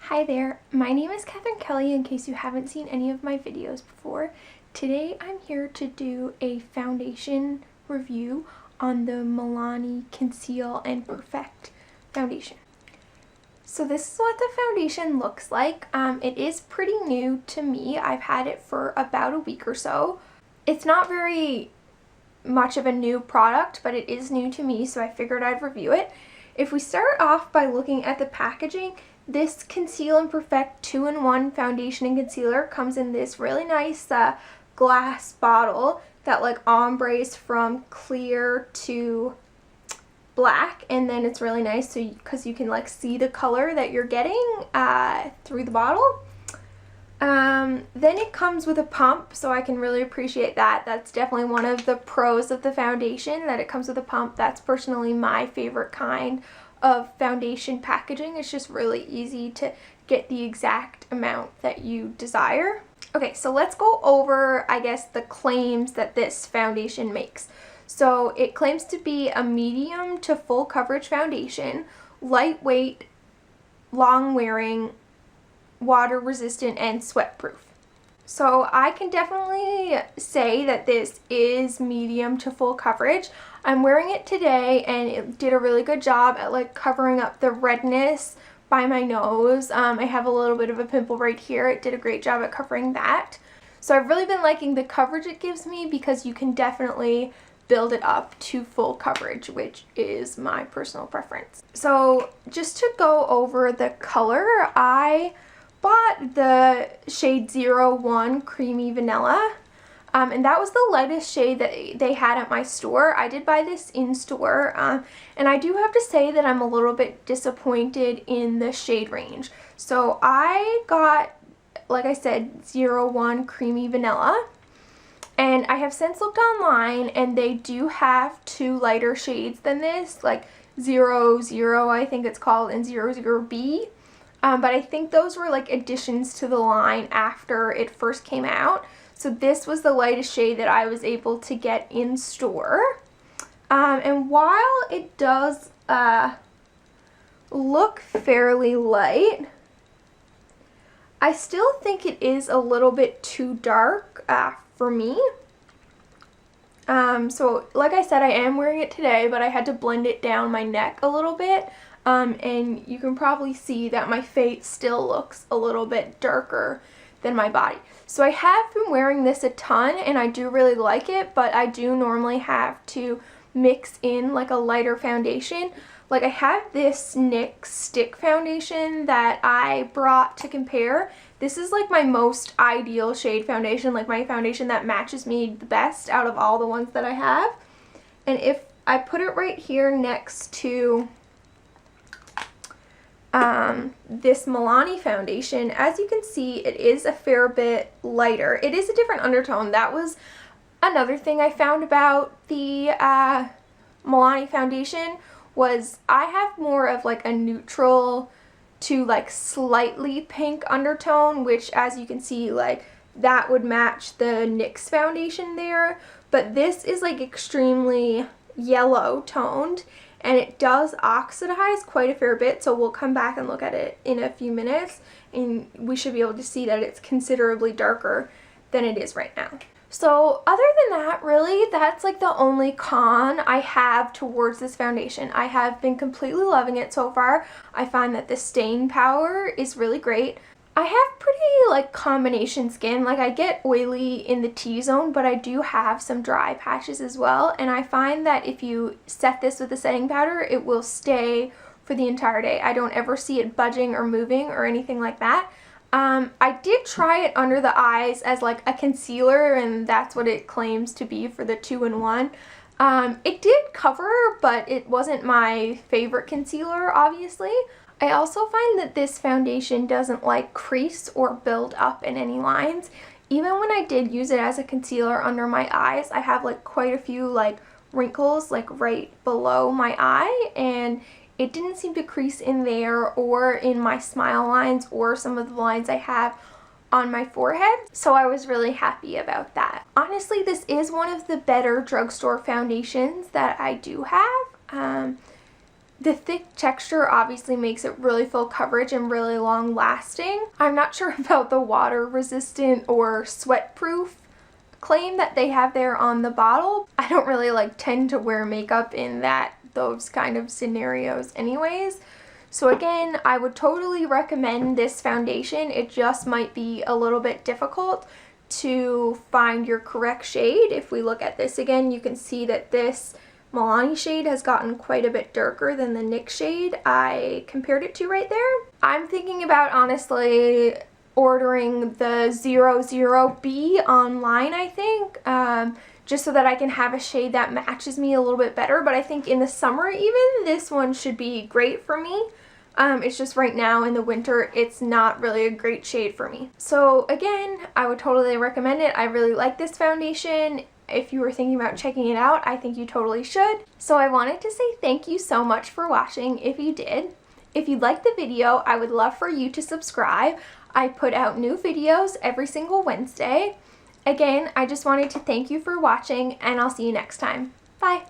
Hi there, my name is Catherine Kelly in case you haven't seen any of my videos before. Today I'm here to do a foundation review on the Milani Conceal and Perfect Foundation. So this is what the foundation looks like. It is pretty new to me. I've had it for about a week or so. It's not very much of a new product, but it is new to me, so I figured I'd review it. If we start off by looking at the packaging, this Conceal and Perfect 2-in-1 foundation and concealer comes in this really nice glass bottle that like ombres from clear to black, and then it's really nice so because you can like see the color that you're getting through the bottle. Then it comes with a pump, so I can really appreciate that. That's definitely one of the pros of the foundation, that it comes with a pump. That's personally my favorite kind of foundation packaging. It's just really easy to get the exact amount that you desire. Okay, so let's go over, I guess, the claims that this foundation makes. So it claims to be a medium to full coverage foundation, lightweight, long wearing, water resistant, and sweat proof. So I can definitely say that this is medium to full coverage. I'm wearing it today and it did a really good job at like covering up the redness by my nose. I have a little bit of a pimple right here. It did a great job at covering that. So I've really been liking the coverage it gives me because you can definitely build it up to full coverage, which is my personal preference. So just to go over the color, I bought the shade 01 Creamy Vanilla, and that was the lightest shade that they had at my store. I did buy this in store, and I do have to say that I'm a little bit disappointed in the shade range. So I got, like I said, 01 Creamy Vanilla, and I have since looked online and they do have two lighter shades than this, like 00 I think it's called, and 00B. But I think those were like additions to the line after it first came out. So this was the lightest shade that I was able to get in store. And while it does look fairly light, I still think it is a little bit too dark for me. So like I said, I am wearing it today, but I had to blend it down my neck a little bit. And you can probably see that my face still looks a little bit darker than my body. So I have been wearing this a ton and I do really like it, but I do normally have to mix in like a lighter foundation. Like I have this NYX stick foundation that I brought to compare. This is like my most ideal shade foundation, like my foundation that matches me the best out of all the ones that I have. And if I put it right here next to this Milani foundation, as you can see, it is a fair bit lighter. It is a different undertone. That was another thing I found about the Milani foundation, was I have more of like a neutral to like slightly pink undertone, which as you can see, like that would match the NYX foundation there, but this is like extremely yellow toned. And it does oxidize quite a fair bit, so we'll come back and look at it in a few minutes and we should be able to see that it's considerably darker than it is right now. So other than that, really, that's like the only con I have towards this foundation. I have been completely loving it so far. I find that the staying power is really great. I have pretty like combination skin. Like I get oily in the T-zone, but I do have some dry patches as well, and I find that if you set this with a setting powder, it will stay for the entire day. I don't ever see it budging or moving or anything like that. I did try it under the eyes as like a concealer, and that's what it claims to be for the 2-in-1. It did cover, but it wasn't my favorite concealer, obviously. I also find that this foundation doesn't like crease or build up in any lines. Even when I did use it as a concealer under my eyes, I have like quite a few like wrinkles like right below my eye, and it didn't seem to crease in there or in my smile lines or some of the lines I have on my forehead. So I was really happy about that. Honestly, this is one of the better drugstore foundations that I do have. The thick texture obviously makes it really full coverage and really long lasting. I'm not sure about the water resistant or sweat proof claim that they have there on the bottle. I don't really tend to wear makeup in those kind of scenarios anyways. So again, I would totally recommend this foundation. It just might be a little bit difficult to find your correct shade. If we look at this again, you can see that this Milani shade has gotten quite a bit darker than the NYX shade I compared it to right there. I'm thinking about honestly ordering the 00B online, I think, just so that I can have a shade that matches me a little bit better. But I think in the summer even, this one should be great for me. It's just right now in the winter, it's not really a great shade for me. So again, I would totally recommend it. I really like this foundation. If you were thinking about checking it out, I think you totally should. So I wanted to say thank you so much for watching if you did. If you liked the video, I would love for you to subscribe. I put out new videos every single Wednesday. Again, I just wanted to thank you for watching, and I'll see you next time. Bye!